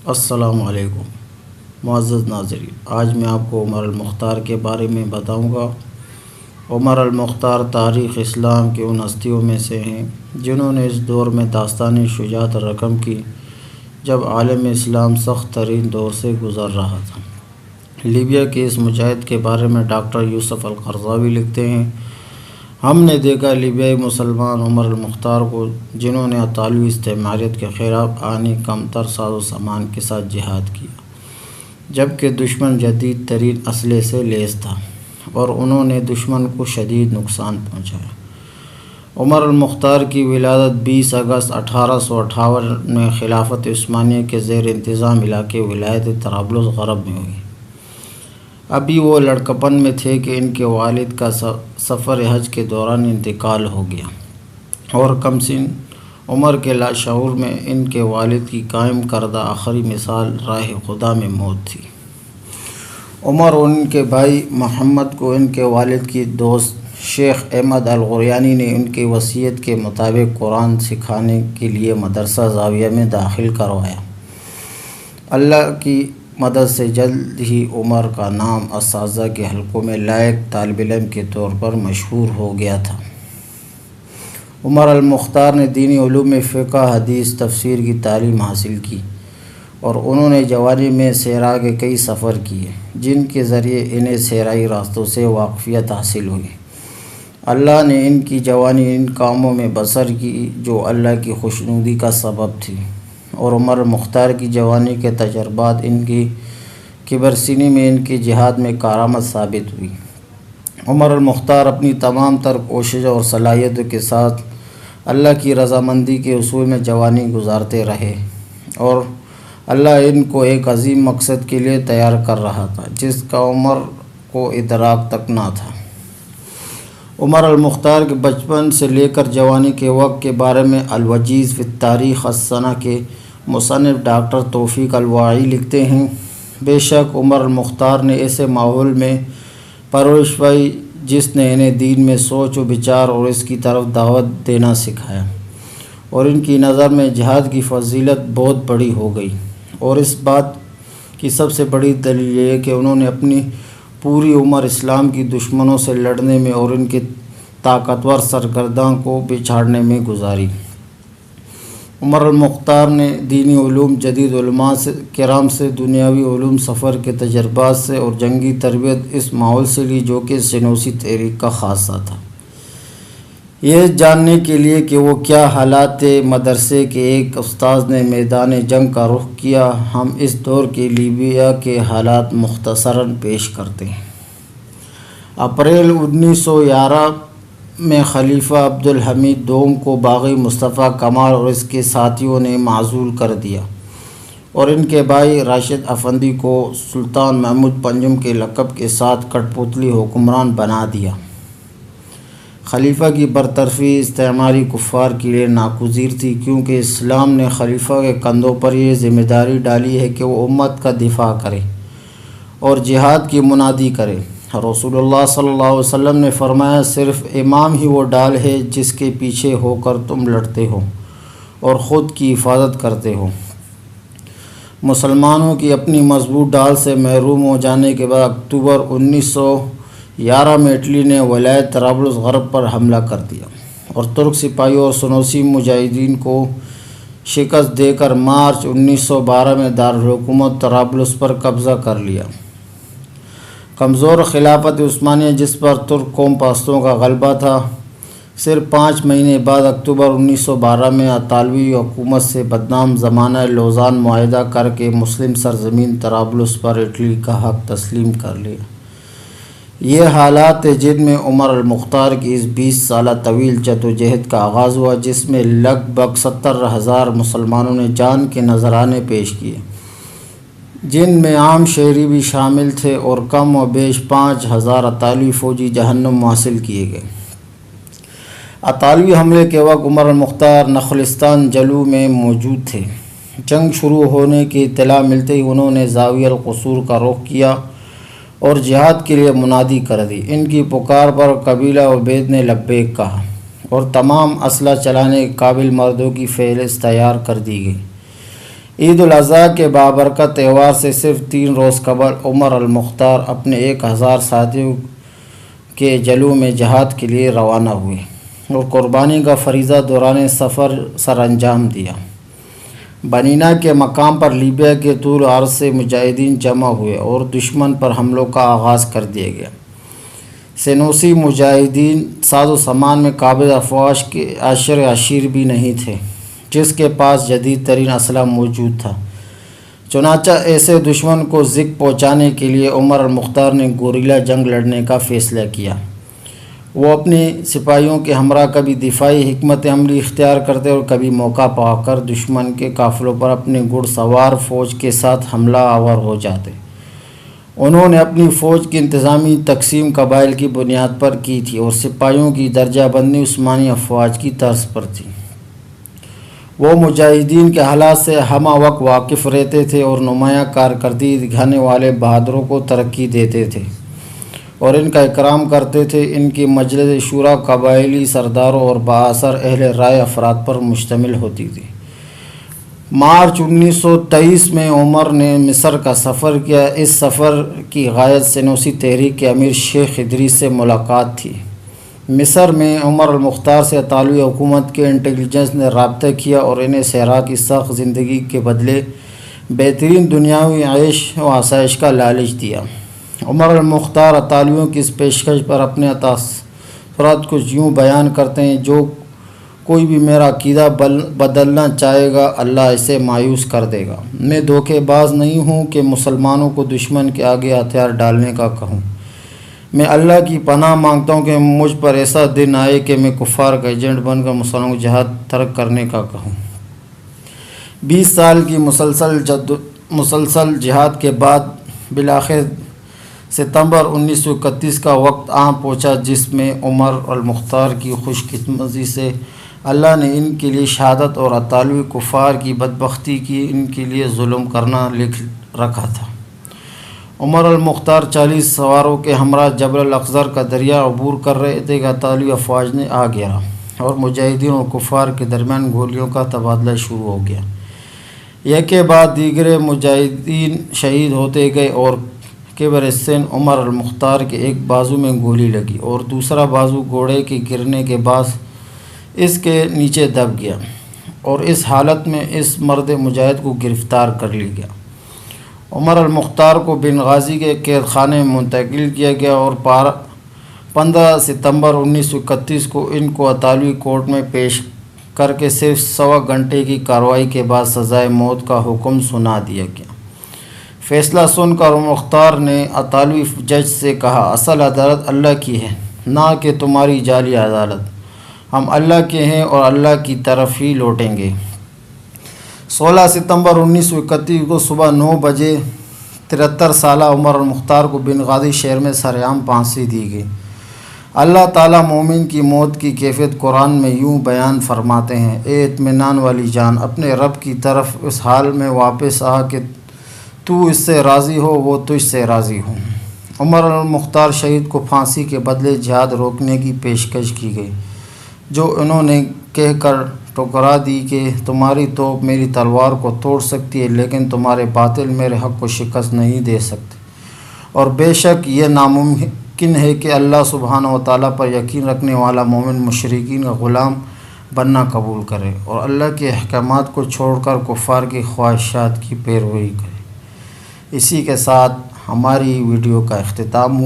السلام علیکم معزز ناظرین، آج میں آپ کو عمر المختار کے بارے میں بتاؤں گا۔ عمر المختار تاریخ اسلام کے ان ہستیوں میں سے ہیں جنہوں نے اس دور میں داستانی شجاعت رقم کی جب عالم اسلام سخت ترین دور سے گزر رہا تھا۔ لیبیا کے اس مجاہد کے بارے میں ڈاکٹر یوسف القرضاوی لکھتے ہیں، ہم نے دیکھا لیبیائی مسلمان عمر المختار کو جنہوں نے اطالوی استعماریت کے خلاف آنی کم تر ساز و سامان کے ساتھ جہاد کیا، جبکہ دشمن جدید ترین اسلحے سے لیس تھا اور انہوں نے دشمن کو شدید نقصان پہنچایا۔ عمر المختار کی ولادت 20 اگست 1858 میں خلافت عثمانیہ کے زیر انتظام علاقے ولایت طرابلس غرب میں ہوئی۔ ابھی وہ لڑکپن میں تھے کہ ان کے والد کا سفر حج کے دوران انتقال ہو گیا اور کم سن عمر کے لاشعور میں ان کے والد کی قائم کردہ آخری مثال راہ خدا میں موت تھی۔ عمر اور ان کے بھائی محمد کو ان کے والد کی دوست شیخ احمد الغریانی نے ان کی وصیت کے مطابق قرآن سکھانے کے لیے مدرسہ زاویہ میں داخل کروایا۔ اللہ کی مدد سے جلد ہی عمر کا نام اساتذہ کے حلقوں میں لائق طالب علم کے طور پر مشہور ہو گیا تھا۔ عمر المختار نے دینی علوم میں فقہ، حدیث، تفسیر کی تعلیم حاصل کی اور انہوں نے جوانی میں صحرا کے کئی سفر کیے جن کے ذریعے انہیں صحرائی راستوں سے واقفیت حاصل ہوئی۔ اللہ نے ان کی جوانی ان کاموں میں بسر کی جو اللہ کی خوشنودی کا سبب تھی، اور عمر المختار کی جوانی کے تجربات ان کی کبرسینی میں ان کی جہاد میں کارآمد ثابت ہوئی۔ عمر المختار اپنی تمام تر کوشش اور صلاحیتوں کے ساتھ اللہ کی رضامندی کے اصول میں جوانی گزارتے رہے، اور اللہ ان کو ایک عظیم مقصد کے لیے تیار کر رہا تھا جس کا عمر کو ادراک تک نہ تھا۔ عمر المختار کے بچپن سے لے کر جوانی کے وقت کے بارے میں الوجیز فی التاریخ السنہ کے مصنف ڈاکٹر توفیق الواعی لکھتے ہیں، بے شک عمر المختار نے ایسے ماحول میں پرورش پائی جس نے انہیں دین میں سوچ و بچار اور اس کی طرف دعوت دینا سکھایا، اور ان کی نظر میں جہاد کی فضیلت بہت بڑی ہو گئی، اور اس بات کی سب سے بڑی دلیل یہ ہے کہ انہوں نے اپنی پوری عمر اسلام کی دشمنوں سے لڑنے میں اور ان کے طاقتور سرگرداں کو بچھاڑنے میں گزاری۔ عمر المختار نے دینی علوم، جدید علماء کرام سے، دنیاوی علوم، سفر کے تجربات سے اور جنگی تربیت اس ماحول سے لی جو کہ سنوسی تحریک کا خاصہ تھا۔ یہ جاننے کے لیے کہ وہ کیا حالات تھے، مدرسے کے ایک استاذ نے میدان جنگ کا رخ کیا۔ ہم اس دور کے لیبیا کے حالات مختصراً پیش کرتے ہیں۔ اپریل 1911 میں خلیفہ عبدالحمید دوم کو باغی مصطفیٰ کمال اور اس کے ساتھیوں نے معزول کر دیا اور ان کے بھائی راشد افندی کو سلطان محمود پنجم کے لقب کے ساتھ کٹ پتلی حکمران بنا دیا۔ خلیفہ کی برطرفی استعماری کفار کے لیے ناگزیر تھی، کیونکہ اسلام نے خلیفہ کے کندھوں پر یہ ذمہ داری ڈالی ہے کہ وہ امت کا دفاع کرے اور جہاد کی منادی کرے۔ رسول اللہ صلی اللہ علیہ وسلم نے فرمایا، صرف امام ہی وہ ڈال ہے جس کے پیچھے ہو کر تم لڑتے ہو اور خود کی حفاظت کرتے ہو۔ مسلمانوں کی اپنی مضبوط ڈال سے محروم ہو جانے کے بعد اکتوبر 1911 میں اٹلی نے ولایت طرابلس غرب پر حملہ کر دیا اور ترک سپاہیوں اور سنوسی مجاہدین کو شکست دے کر مارچ 1912 میں دارالحکومت طرابلس پر قبضہ کر لیا۔ کمزور خلافت عثمانیہ جس پر ترک قوم پرستوں کا غلبہ تھا، صرف 5 مہینے بعد اکتوبر 1912 میں اطالوی حکومت سے بدنام زمانہ لوزان معاہدہ کر کے مسلم سرزمین طرابلس پر اٹلی کا حق تسلیم کر لیا۔ یہ حالات تھے جن میں عمر المختار کی اس 20 سالہ طویل جدوجہد کا آغاز ہوا، جس میں لگ بھگ 70,000 مسلمانوں نے جان کے نذرانے پیش کیے، جن میں عام شہری بھی شامل تھے، اور کم و بیش 5,000 اطالوی فوجی جہنم حاصل کیے گئے۔ اطالوی حملے کے وقت عمر المختار نخلستان جلو میں موجود تھے۔ جنگ شروع ہونے کی اطلاع ملتے ہی انہوں نے زاویہ القصور کا رخ کیا اور جہاد کے لیے منادی کر دی۔ ان کی پکار پر قبیلہ عبید نے لبیک کہا اور تمام اسلحہ چلانے کے قابل مردوں کی فہرست تیار کر دی گئی۔ عید الاضحیٰ کے بابرکت تہوار سے صرف 3 روز قبل عمر المختار اپنے 1000 ساتھیوں کے جلو میں جہاد کے لیے روانہ ہوئے اور قربانی کا فریضہ دوران سفر سر انجام دیا۔ بنینا کے مقام پر لیبیا کے طول عرض سے مجاہدین جمع ہوئے اور دشمن پر حملوں کا آغاز کر دیا گیا۔ سنوسی مجاہدین ساز و سامان میں قابض افواج کے عشیر بھی نہیں تھے جس کے پاس جدید ترین اسلحہ موجود تھا۔ چنانچہ ایسے دشمن کو زک پہنچانے کے لیے عمر المختار نے گوریلا جنگ لڑنے کا فیصلہ کیا۔ وہ اپنے سپاہیوں کے ہمراہ کبھی دفاعی حکمت عملی اختیار کرتے اور کبھی موقع پا کر دشمن کے قافلوں پر اپنے گھڑ سوار فوج کے ساتھ حملہ آور ہو جاتے۔ انہوں نے اپنی فوج کی انتظامی تقسیم قبائل کی بنیاد پر کی تھی اور سپاہیوں کی درجہ بندی عثمانی افواج کی طرز پر تھی۔ وہ مجاہدین کے حالات سے ہمہ وقت واقف رہتے تھے اور نمایاں کارکردگی دکھانے والے بہادروں کو ترقی دیتے تھے اور ان کا اکرام کرتے تھے۔ ان کی مجلس شورا قبائلی سرداروں اور بااثر اہل رائے افراد پر مشتمل ہوتی تھی۔ مارچ 1923 میں عمر نے مصر کا سفر کیا۔ اس سفر کی غایت سنوسی تحریک کے امیر شیخ ادریس سے ملاقات تھی۔ مصر میں عمر المختار سے اطالوی حکومت کے انٹیلیجنس نے رابطہ کیا اور انہیں صحرا کی سخت زندگی کے بدلے بہترین دنیاوی عیش و آسائش کا لالچ دیا۔ عمر المختار اطالویوں کی اس پیشکش پر اپنے تاثرات کو یوں بیان کرتے ہیں: جو کوئی بھی میرا عقیدہ بدلنا چاہے گا اللہ اسے مایوس کر دے گا۔ میں دھوکے باز نہیں ہوں کہ مسلمانوں کو دشمن کے آگے ہتھیار ڈالنے کا کہوں۔ میں اللہ کی پناہ مانگتا ہوں کہ مجھ پر ایسا دن آئے کہ میں کفار کا ایجنٹ بن کر مسلمانوں کو جہاد ترک کرنے کا کہوں۔ 20 سال کی مسلسل جہاد کے بعد بالآخر ستمبر 1931 کا وقت آن پہنچا جس میں عمر المختار کی خوش قسمتی سے اللہ نے ان کے لیے شہادت اور اطالوی کفار کی بدبختی کی ان کے لیے ظلم کرنا لکھ رکھا تھا۔ عمر المختار 40 سواروں کے ہمراہ جبل الاخضر کا دریا عبور کر رہے تھے کہ اطالوی افواج نے آ گھیرا اور مجاہدین اور کفار کے درمیان گولیوں کا تبادلہ شروع ہو گیا۔ یک کے بعد دیگر مجاہدین شہید ہوتے گئے اور کبر سن عمر المختار کے ایک بازو میں گولی لگی اور دوسرا بازو گھوڑے کے گرنے کے بعد اس کے نیچے دب گیا اور اس حالت میں اس مرد مجاہد کو گرفتار کر لیا گیا۔ عمر المختار کو بنغازی کے قید خانے میں منتقل کیا گیا اور 15 ستمبر 1931 کو ان کو اطالوی کورٹ میں پیش کر کے صرف 1.25 گھنٹے کی کارروائی کے بعد سزائے موت کا حکم سنا دیا گیا۔ فیصلہ سن کر مختار نے اطالوی جج سے کہا: اصل عدالت اللہ کی ہے نہ کہ تمہاری جعلی عدالت۔ ہم اللہ کے ہیں اور اللہ کی طرف ہی لوٹیں گے۔ 16 ستمبر 1931 کو صبح 9 بجے 73 سالہ عمر المختار کو بنغازی شہر میں سرعام پھانسی دی گئی۔ اللہ تعالیٰ مومن کی موت کی کیفیت قرآن میں یوں بیان فرماتے ہیں: اے اطمینان والی جان، اپنے رب کی طرف اس حال میں واپس آ کہ تو اس سے راضی ہو وہ تجھ سے راضی ہو۔ عمر المختار شہید کو پھانسی کے بدلے جہاد روکنے کی پیشکش کی گئی جو انہوں نے کہہ کر ٹھکرا دی کہ تمہاری توپ میری تلوار کو توڑ سکتی ہے لیکن تمہارے باطل میرے حق کو شکست نہیں دے سکتے، اور بے شک یہ ناممکن ہے کہ اللہ سبحانہ و تعالیٰ پر یقین رکھنے والا مومن مشرکین کا غلام بننا قبول کرے اور اللہ کے احکامات کو چھوڑ کر کفار کی خواہشات کی پیروی کرے۔ اسی کے ساتھ ہماری ویڈیو کا اختتام ہوا۔